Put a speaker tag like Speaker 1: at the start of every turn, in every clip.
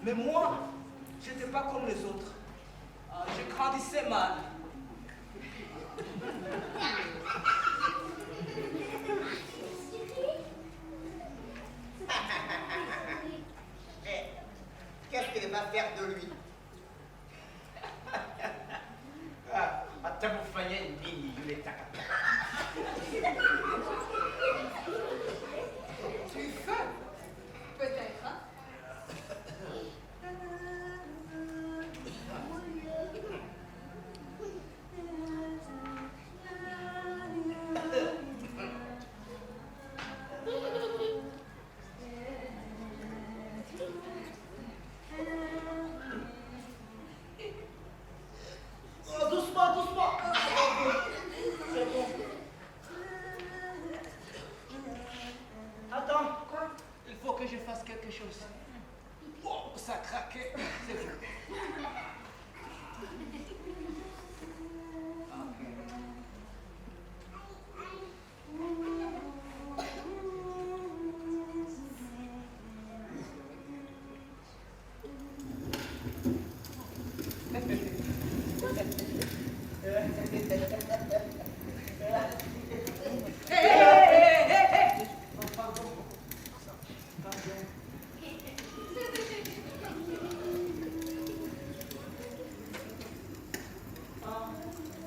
Speaker 1: Mais moi, j'étais pas comme les autres. Je grandissais mal.
Speaker 2: Qu'est-ce qu'elle va faire de lui?
Speaker 3: Tu fais? Peut-être, hein?
Speaker 1: craqué, c'est tout.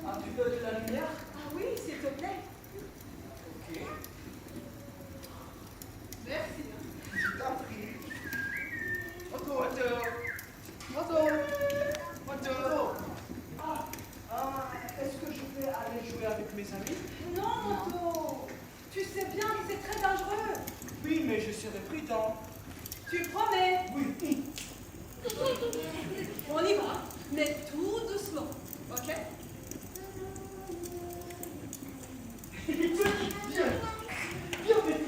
Speaker 1: Ah, tu veux de la lumière?
Speaker 3: Ah oui, s'il te plaît.
Speaker 1: Ok.
Speaker 3: Merci.
Speaker 1: Je t'en prie. Moto. Est-ce que je vais aller jouer avec mes amis?
Speaker 3: Non, Moto. Tu sais bien que c'est très dangereux.
Speaker 1: Oui, mais je serai prudent.
Speaker 3: Tu promets?
Speaker 1: Oui.
Speaker 3: On y va, mais tout doucement. Ok?
Speaker 1: Viens, petit.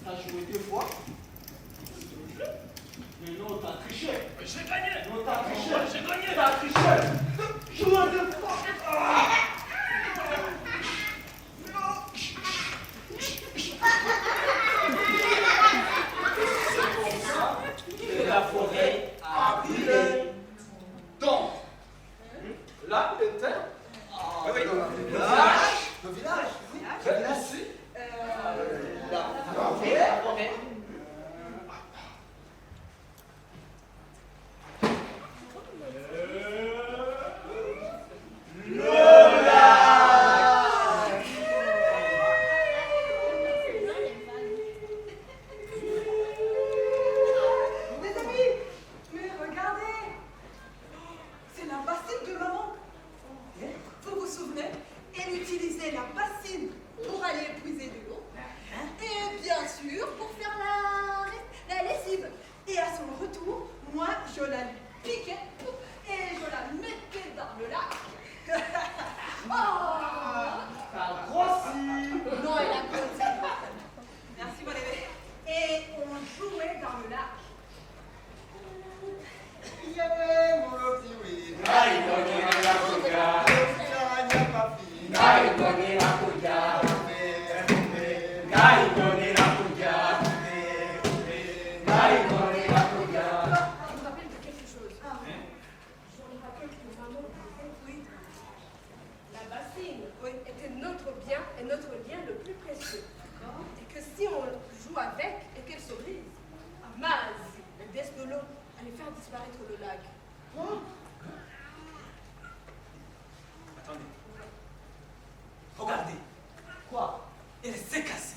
Speaker 1: T'as joué 2 fois? Mais non, t'as triché.
Speaker 4: J'ai gagné.
Speaker 1: Non, t'as triché.
Speaker 4: J'ai gagné.
Speaker 1: T'as triché. Joue 2 fois. Et la forêt a brûlé. Donc, là, le terre.
Speaker 4: Oui.
Speaker 2: Le village.
Speaker 1: Ici.
Speaker 2: La forêt.
Speaker 3: Mes amis, mais regardez. C'est la bassine de maman. Vous vous souvenez? Elle utilisait la bassine pour aller épuiser de l'eau. Et bien sûr, pour faire la lessive. Et à son retour, moi, je la piquais et je la mettais dans le lac. Oh!
Speaker 1: T'as grossi.
Speaker 3: Non, elle a grossi. Merci, mon bébé. Et on jouait dans le lac.
Speaker 2: Il y avait mon petit oui.
Speaker 3: Je me rappelle de quelque chose. Je me rappelle que maman disait, oui, la bassine était notre bien et notre lien le plus précieux. Et que si on joue avec et qu'elle se brise, Maz, le déesse de l'eau, allait faire disparaître le lac.
Speaker 4: Attendez. Regardez.
Speaker 1: Quoi?
Speaker 4: Elle s'est cassée.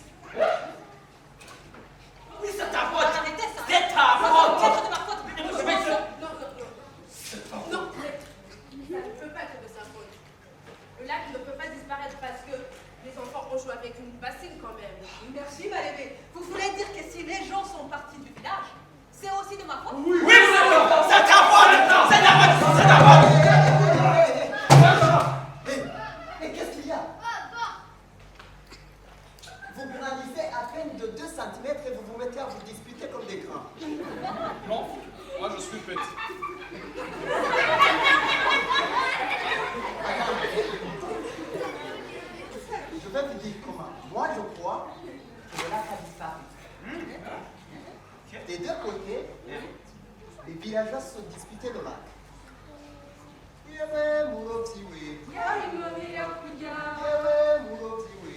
Speaker 3: Oui, c'est ta faute. Arrêtez ça.
Speaker 4: C'est ta faute.
Speaker 3: C'est de ma faute.
Speaker 4: Mais
Speaker 3: Non,
Speaker 4: je vais te-
Speaker 3: non.
Speaker 4: C'est ta faute.
Speaker 3: Non, mais ça ne peut pas être de sa faute. Le lac ne peut pas disparaître parce que les enfants ont joué avec une bassine quand même. Merci, Malévé. Vous voulez dire que si les gens sont partis du village, c'est aussi de ma faute?
Speaker 4: Oui, c'est ta faute. C'est ta faute. C'est ta faute.
Speaker 2: Mais qu'est-ce qu'il y a? Vous grandissez à peine de 2 cm et vous vous mettez à vous disputer comme des grands.
Speaker 4: Non, moi je suis petit.
Speaker 2: Je vais vous dire comment. Moi, je crois que le lac a disparu. Des 2 côtés, les villageois se disputaient le lac. Il y avait mon petit oui. Il y avait mon petit oui.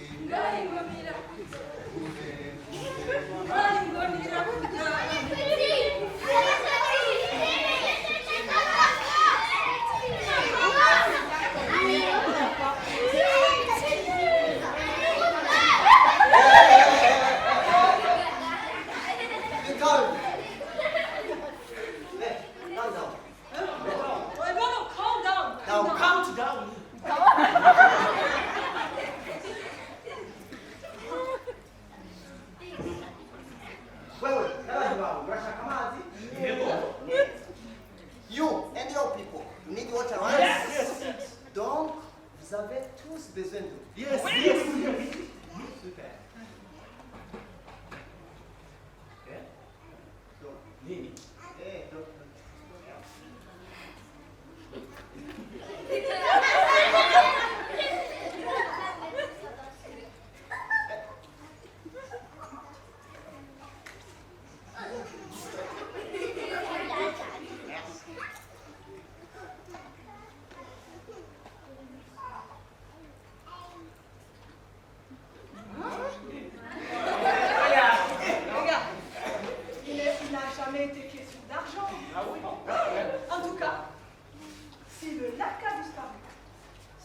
Speaker 2: Calme.
Speaker 3: No, calm down.
Speaker 2: Now
Speaker 1: Calm down.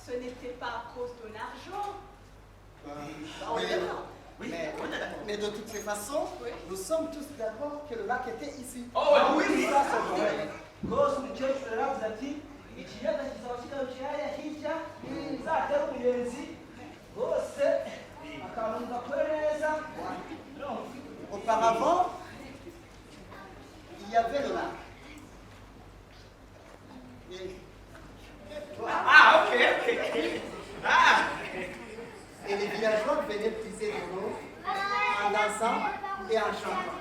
Speaker 3: ce n'était pas à cause de l'argent.
Speaker 2: Oui,
Speaker 4: Oui,
Speaker 2: mais,
Speaker 4: on est d'accord.
Speaker 2: mais de toutes les façons,
Speaker 3: Oui.
Speaker 2: nous sommes tous d'accord que le lac était ici.
Speaker 1: Oh, oui, oui.
Speaker 2: Ça, c'est vrai.
Speaker 1: rwose umukecuru yaravuze ati ikiyaga kizaba kigarukira hariya hirya nzatera umuyenzi rwose akantu gakore neza.
Speaker 2: Auparavant, il y avait le lac. Et,
Speaker 4: Ah, ok. Ah.
Speaker 2: et les villageois venaient puiser de l'eau en dansant et en chantant.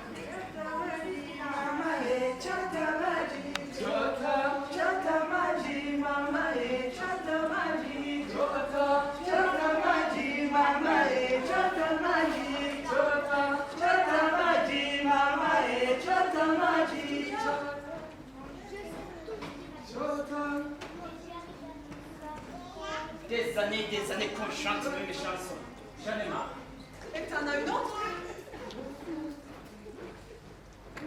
Speaker 4: Des années qu'on chante les mêmes chansons. J'en ai marre.
Speaker 3: Et t'en as une autre?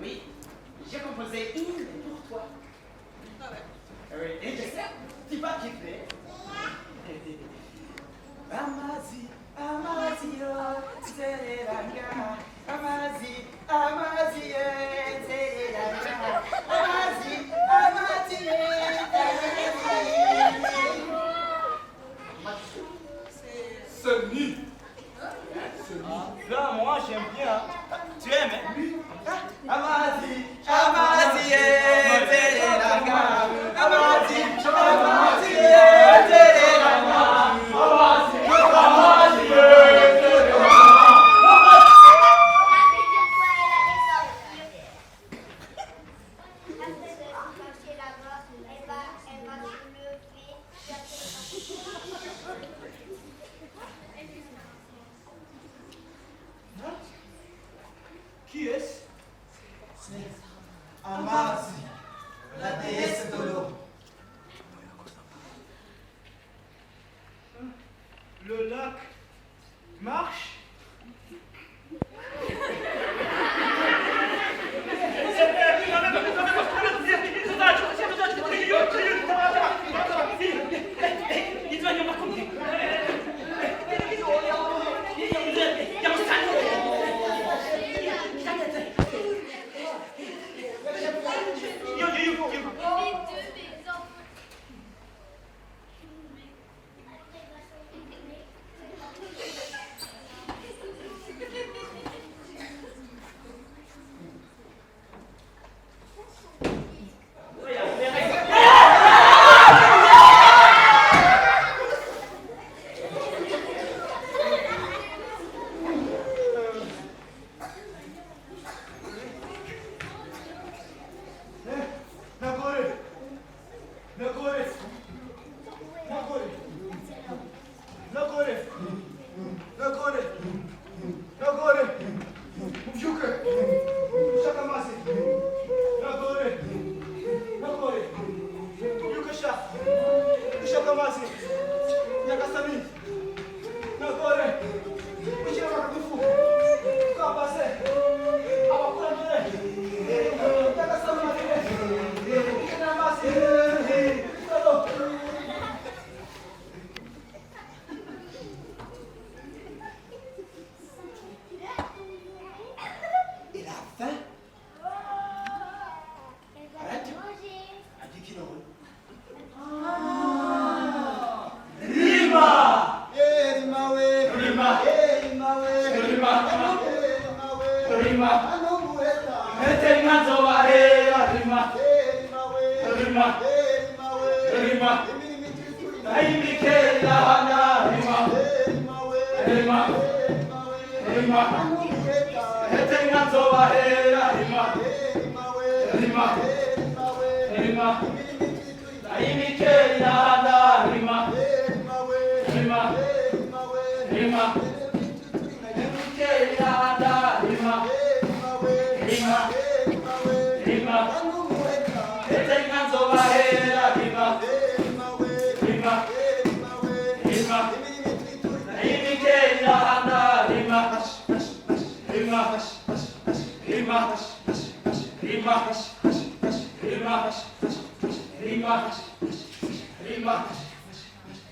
Speaker 4: Oui, j'ai composé une pour toi.
Speaker 3: Ah ouais.
Speaker 4: Et je sais, tu vas kiffer. Amazi, Amazi, oh, Sereranga. Amazi, Amazi, Sereranga. Amazi, Amazi,
Speaker 1: Semi. Là, moi, j'aime bien.
Speaker 4: Tu aimes, hein? Amazi, Amazi, Sereranga. Amazi, Amazi, Sereranga. Amazi, Amazi,
Speaker 1: Qui est-ce?
Speaker 2: Amazi, la déesse de l'eau.
Speaker 1: Le lac marche.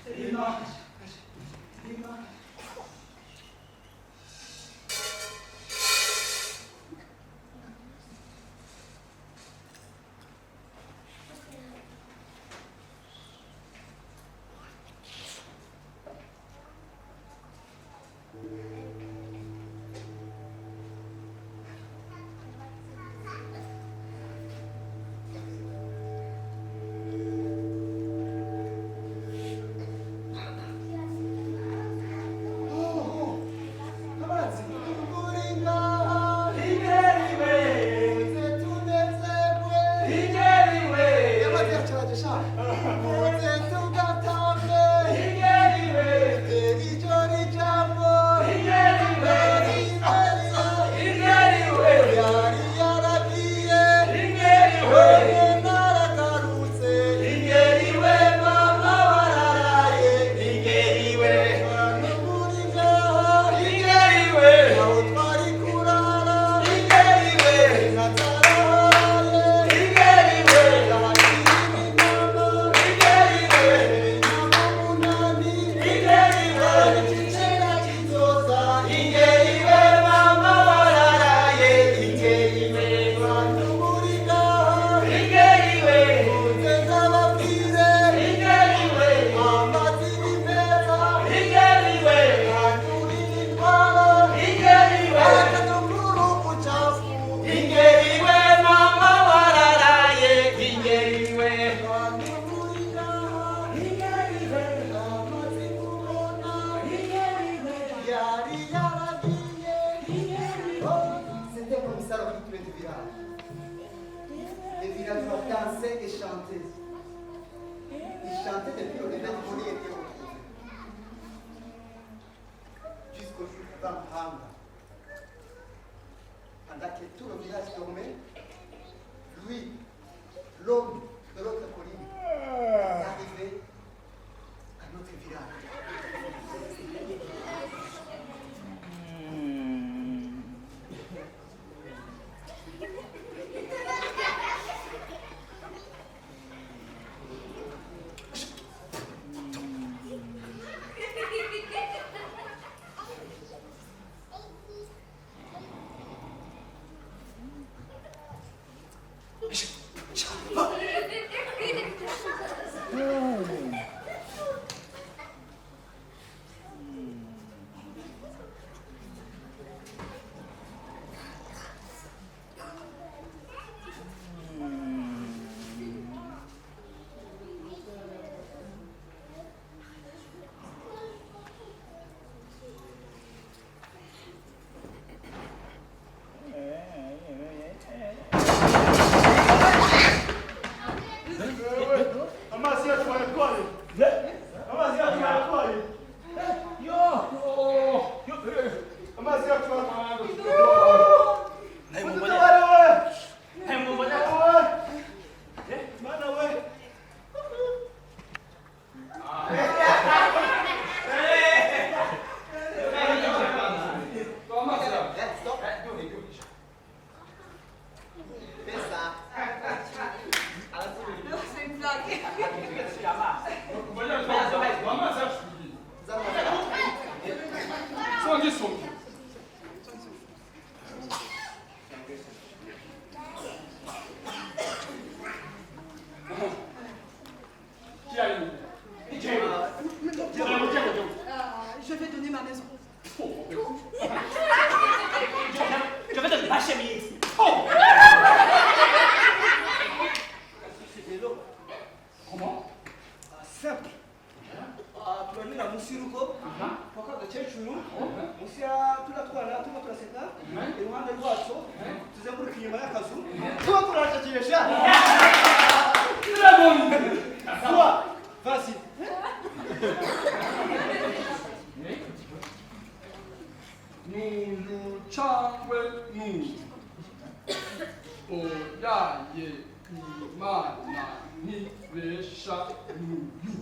Speaker 1: Image. Image.
Speaker 2: C'était comme ça le rythme du village. Les villageois dansaient et chantaient. Ils chantaient depuis le lever du jour était reposé. Jusqu'au jour du Bambranga. Pendant que tout le village dormait, lui, l'homme de l'autre colline, est arrivé à notre village.
Speaker 3: C'est une blague. Je vais donner ma maison.
Speaker 4: Je vais donner ma chemise. Comment?
Speaker 1: Simple. Tunaenda musiruko mpaka gakecuru munsi ya turatwana tuba turaseka iruhande rwacu tuzenguruka inyuma y'akazu tuba turashakisha Toi, vas-y.
Speaker 5: Nunu changwe nu. Oyaye imana ni resha nuyu.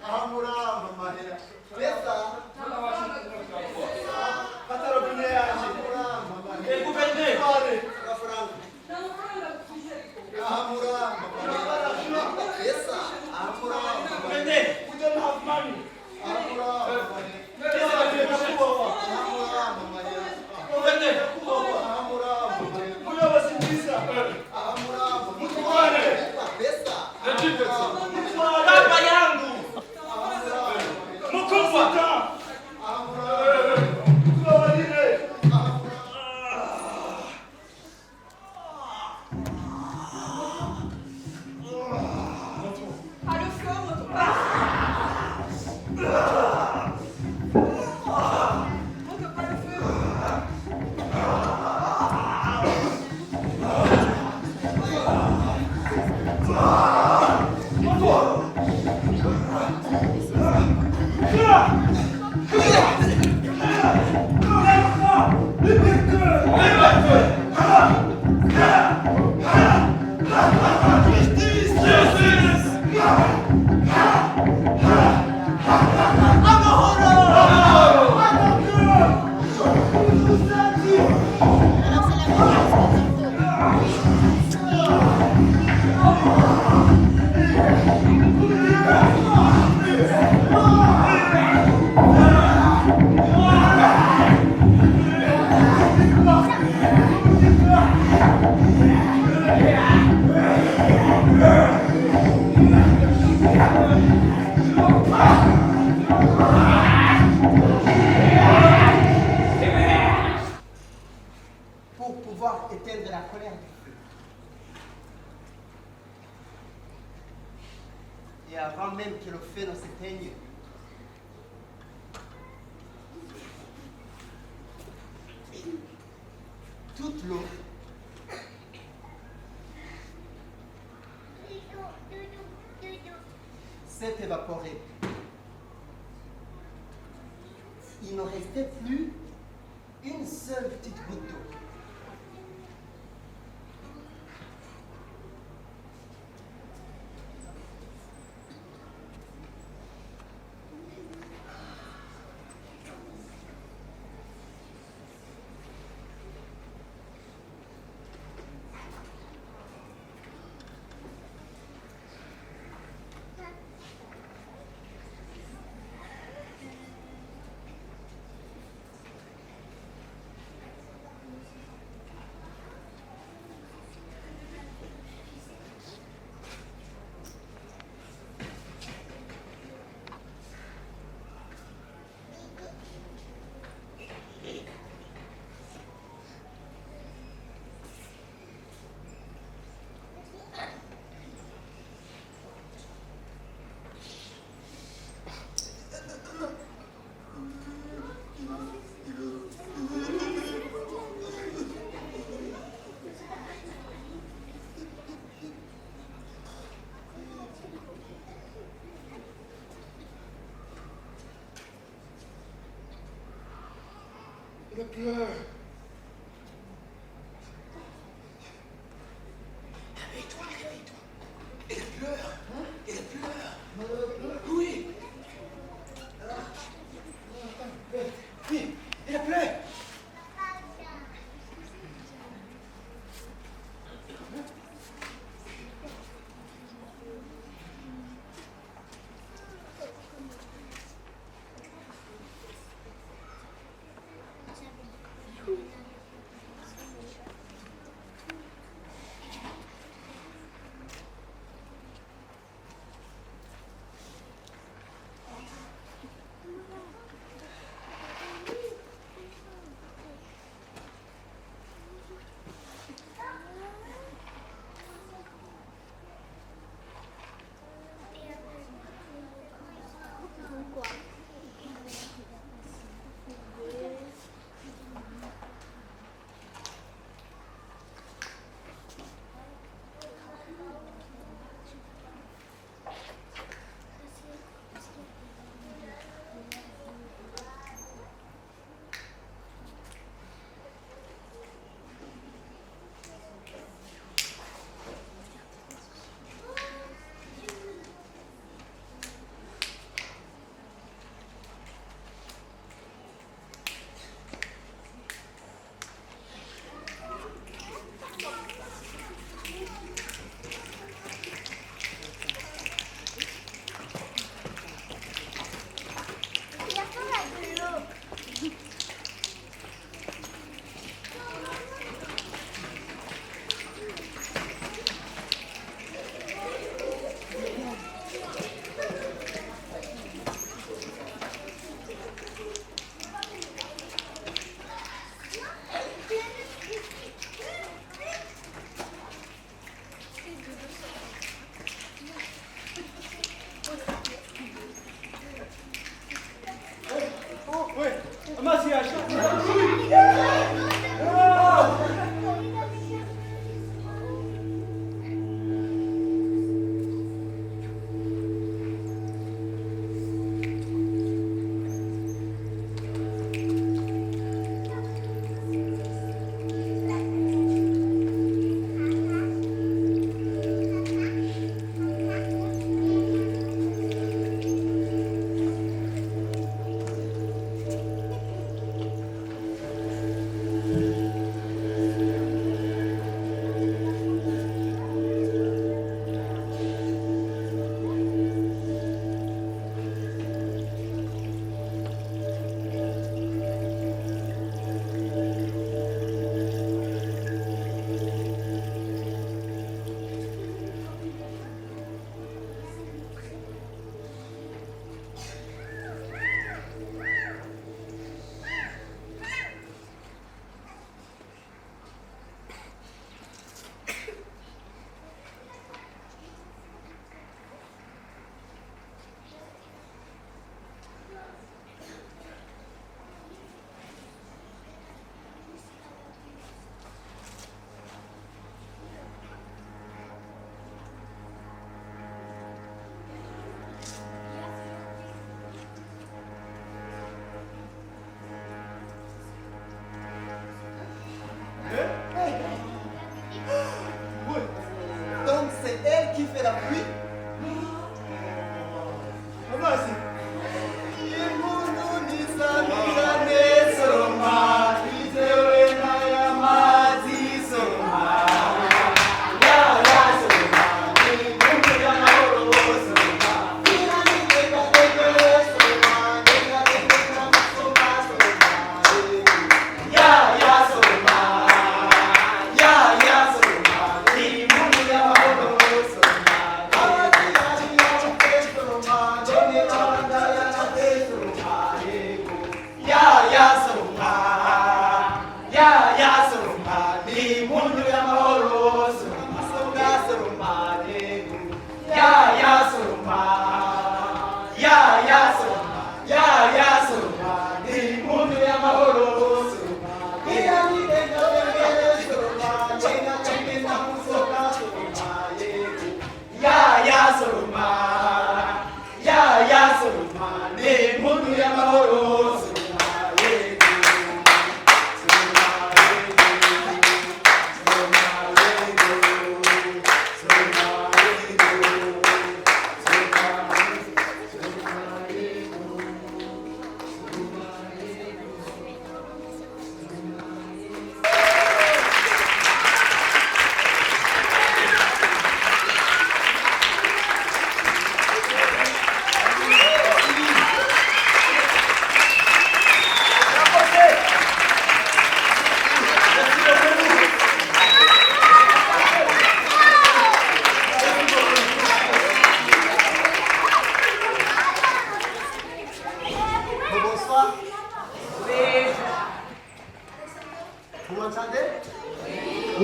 Speaker 2: Amuramba mahera. Pesa.
Speaker 1: Patara dunia yaje.
Speaker 2: Amuramba mahera.
Speaker 1: Guverneur.
Speaker 2: Gafaranga.
Speaker 3: Non, non, la bougie.
Speaker 2: Amuramba mahera. Pesa. Amuramba mahera.
Speaker 1: Guverneur, we don't have money.
Speaker 2: Amuramba mahera.
Speaker 1: Pesa tunakuwa.
Speaker 2: Amuramba mahera.
Speaker 1: Guverneur,
Speaker 2: Amuramba mahera.
Speaker 1: kuna wasindiza.
Speaker 2: Amuramba
Speaker 1: Mtware.
Speaker 2: pesa.
Speaker 1: Baba yangu. Mkubwa. Tunawaline.
Speaker 3: Pas le feu, mon pas le feu.
Speaker 2: Pour pouvoir éteindre la colère du feu. Et avant même que le feu ne s'éteigne, toute l'eau s'est évaporée. Il ne restait plus une seule petite goutte d'eau.
Speaker 5: Il pleure.
Speaker 4: Réveille-toi, réveille-toi. Elle pleure. Elle pleure. Oui. Oui, elle pleure.
Speaker 2: Donc c'est elle qui fait la pluie.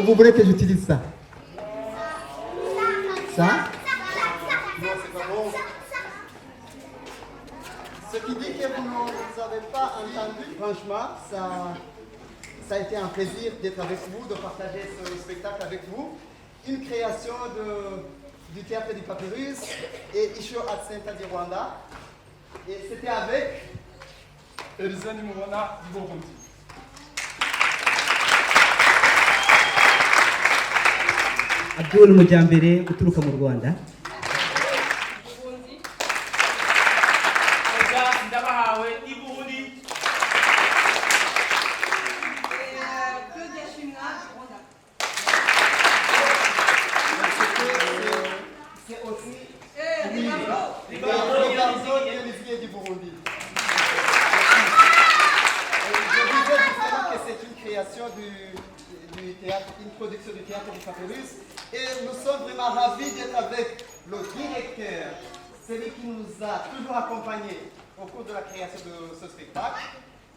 Speaker 2: Vous voulez que j'utilise ça? Ça? Non, c'est pas bon. Ce qui dit que vous n'avez pas entendu, franchement, ça a été un plaisir d'être avec vous, de partager ce spectacle avec vous. Une création du théâtre du Papyrus et Isho Atsenta du Rwanda. Et c'était avec
Speaker 6: Elisa Nimubona du Burundi.
Speaker 1: Abdul Mujambere uturuka mu Rwanda.
Speaker 4: Ndabahawe i Burundi.
Speaker 3: Claudia Chimna du Rwanda.
Speaker 2: C'est aussi
Speaker 3: Des bravos.
Speaker 2: les personnes du Burundi. Je disais justement que c'est une création du théâtre, une production du théâtre du Papyrus. Et nous sommes vraiment ravis d'être avec le directeur, celui qui nous a toujours accompagnés au cours de la création de ce spectacle,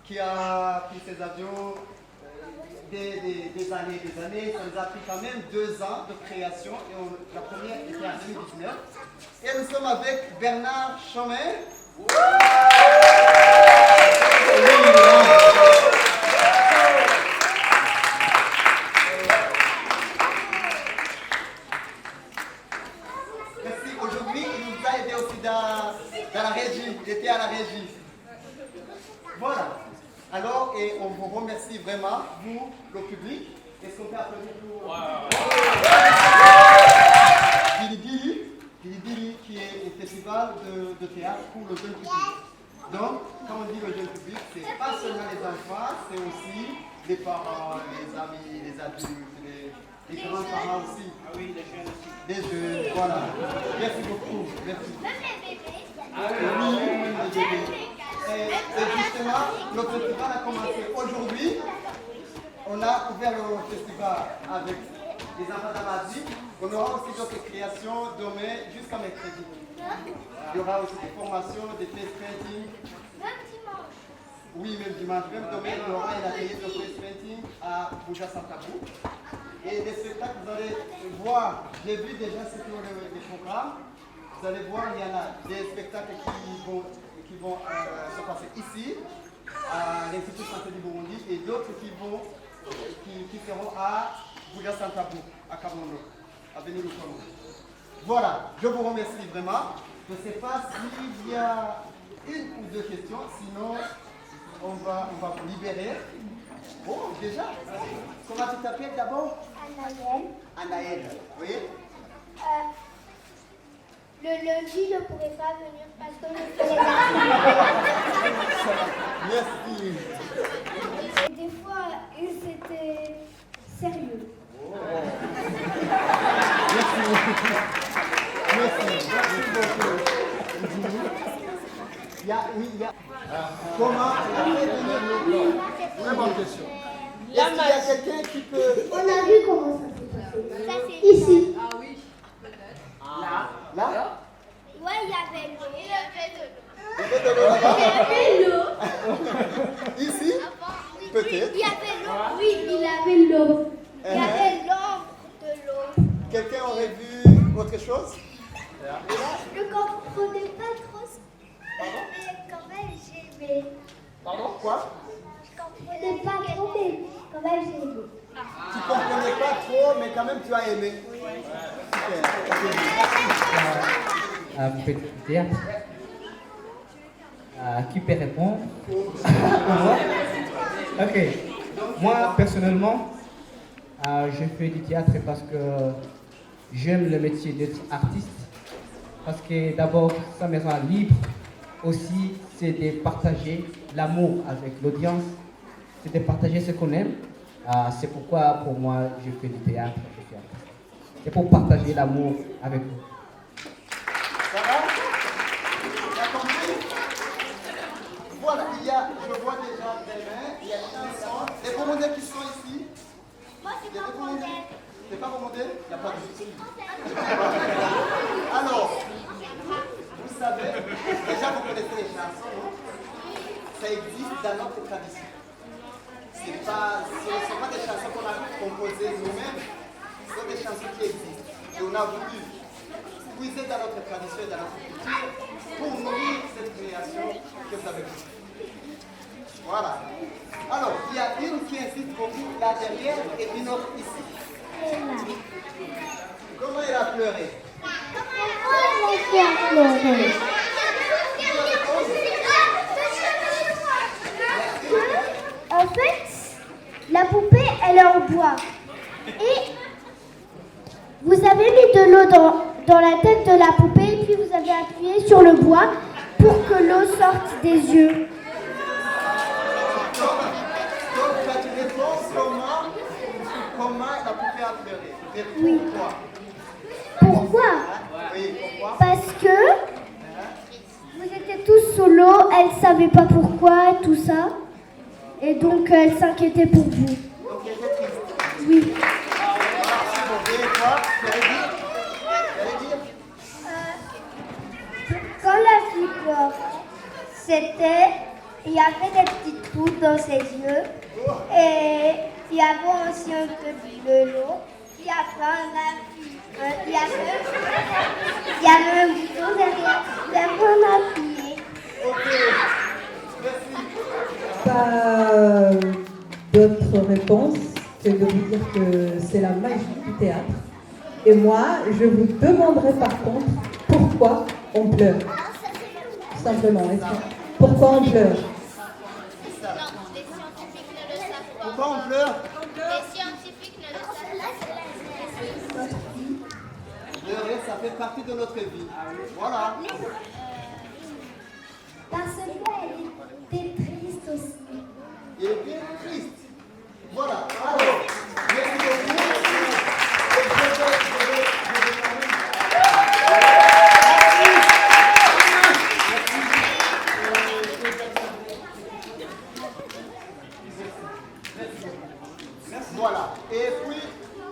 Speaker 2: qui a pris ses avions des années et des années. Ça nous a pris quand même 2 ans de création. Et la première était en 2019. Et nous sommes avec Bernard Chomet. Dans la régie, il était à la régie. Voilà. Alors, et on vous remercie vraiment, vous, le public. Est-ce qu'on peut applaudir pour Bilibili, qui est un festival de théâtre pour le jeune public. Donc, quand on dit le jeune public, c'est pas seulement les enfants, c'est aussi les parents, les amis, les adultes, les grands-parents aussi.
Speaker 1: Ah oui, les jeunes aussi.
Speaker 2: Les jeunes, voilà. Merci beaucoup. Merci. Oui, les bébés. Et justement, le festival a commencé aujourd'hui. On a ouvert le festival avec les enfants d'Amazie. On aura aussi d'autres créations demain jusqu'à mercredi. Il y aura aussi des formations, des face painting.
Speaker 7: Même dimanche.
Speaker 2: Oui, même dimanche. Même demain, il y aura un atelier de face painting à Bouja-Santabou. Et les spectacles, vous allez voir, j'ai vu déjà ce que les programmes. Vous allez voir, il y en a des spectacles qui vont se passer ici, à l'Institut Santé du Burundi, et d'autres qui seront à Bouja-Santabou, à Kabondo, à Benilou-Komo. Voilà, je vous remercie vraiment. Je ne sais pas s'il y a une ou deux questions, sinon on va vous libérer. Oh, déjà? Comment tu t'appelles d'abord?
Speaker 7: Anaël.
Speaker 2: Anaël, oui.
Speaker 7: Le lundi, je ne pourrais pas venir parce que je fais les
Speaker 2: Merci.
Speaker 7: Et des fois, c'était sérieux.
Speaker 2: Merci beaucoup. Il y a. Comment on a fait venir le Très bonne question. Est-ce qu'il y a quelqu'un qui peut.
Speaker 7: On a vu comment ça s'est passé. Ici.
Speaker 3: Ah oui, peut-être.
Speaker 2: Là?
Speaker 7: Ouais, il y avait l'eau. Il
Speaker 2: Il y avait de l'eau là-bas.
Speaker 7: y avait l'eau.
Speaker 2: Ici? Peut-être.
Speaker 7: Il y avait l'eau. Oui, il y avait l'eau. Il y avait l'ombre de l'eau.
Speaker 2: Quelqu'un aurait vu autre chose?
Speaker 7: Je ne comprenais pas trop ce mais quand même j'aimais.
Speaker 2: Pardon? Quoi?
Speaker 7: Je comprenais pas trop, mais quand même j'aimais.
Speaker 2: Tu comprenais pas trop, mais quand même tu as aimé. Super.
Speaker 8: Petit théâtre. Qui peut répondre? Ok. Moi, personnellement, je fais du théâtre parce que j'aime le métier d'être artiste. Parce que d'abord, ça me rend libre. Aussi, c'est de partager l'amour avec l'audience. C'est de partager ce qu'on aime. C'est pourquoi, pour moi, je fais du théâtre. C'est pour partager l'amour avec vous.
Speaker 2: Ça va? Tu as compris? Voilà, je vois déjà des mains, il y a des chansons. Les Burundais qui sont ici?
Speaker 7: Moi, c'est
Speaker 2: Il y a
Speaker 7: pas
Speaker 2: des
Speaker 7: mon
Speaker 2: Burundais?
Speaker 7: modèle.
Speaker 2: C'est pas Burundais? Il n'y a pas de souci. Alors, vous savez, déjà vous connaissez les chansons, non? Ça existe dans notre tradition. Ce ne sont pas des chansons qu'on a composées nous-mêmes, ce sont des chansons qui existent. Et on a voulu puiser dans notre tradition et dans notre culture pour nourrir cette création que vous avez vue. Voilà. Alors, il y a une qui insiste beaucoup là derrière et une autre ici. Comment elle a pleuré?
Speaker 7: En fait, la poupée, elle est en bois. Et vous avez mis de l'eau dans la tête de la poupée, et puis vous avez appuyé sur le bois pour que l'eau sorte des yeux.
Speaker 2: Donc, tu réponds comment la poupée a pleuré? Et
Speaker 7: Oui.
Speaker 2: pourquoi?
Speaker 7: Pourquoi?
Speaker 2: Oui, pourquoi?
Speaker 7: Parce que vous étiez tous sous l'eau, elle ne savait pas pourquoi, tout ça. Et donc, elle s'inquiétait pour vous.
Speaker 2: Donc, elle était triste.
Speaker 7: Oui.
Speaker 2: Et toi, tu allais dire?
Speaker 7: Quand la fille pleure, il y avait des petites trous dans ses yeux. Et il y avait aussi un peu de l'eau. Puis après, il y avait un bouton derrière. Et après, on a appuyé.
Speaker 2: Ok. Merci.
Speaker 9: Pas d'autre réponse que de vous dire que c'est la magie du théâtre. Et moi, je vous demanderai par contre pourquoi on pleure. simplement. Pourquoi on pleure?
Speaker 10: Non, les scientifiques ne le savent pas.
Speaker 2: Pourquoi on pleure?
Speaker 10: Les scientifiques ne le savent pas.
Speaker 2: Pleurer, ça fait partie de notre vie. Voilà.
Speaker 7: Parce qu'elle était triste aussi.
Speaker 2: Il était triste. Voilà. Alors, merci beaucoup. Voilà. Et puis,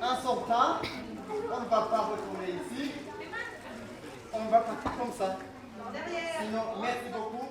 Speaker 2: en sortant, on ne va pas retourner ici. On va partir comme ça. Sinon, merci beaucoup.